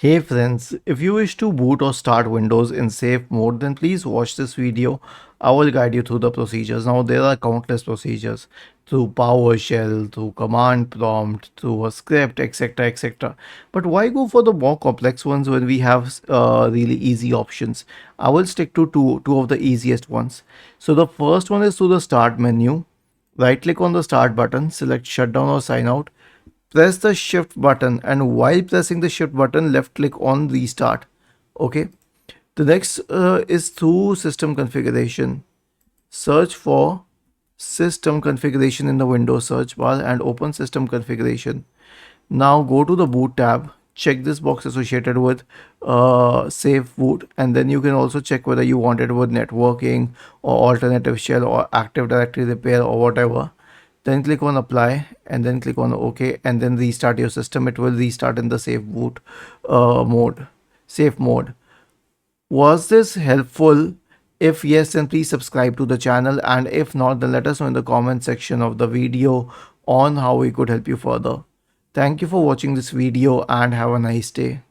Hey friends, if you wish to boot or start Windows in safe mode, then please watch this video. I will guide you through the procedures. Now there are countless procedures through PowerShell, through command prompt, through a script, etc. etc. But why go for the more complex ones when we have really easy options? I will stick to two of the easiest ones. So the first one is through the start menu. Right click on the start button, select shutdown or sign out. Press the shift button, and while pressing the shift button, left click on restart. Okay, the next is through system configuration. Search for system configuration in the Windows search bar and open system configuration. Now go to the boot tab, check this box associated with safe boot, and then you can also check whether you want it with networking or alternative shell or active directory repair or whatever. Then click on apply and then click on OK and then restart your system. It will restart in the safe boot mode, safe mode. Was this helpful? If yes, then please subscribe to the channel, and if not, then let us know in the comment section of the video on how we could help you further. Thank you for watching this video and have a nice day.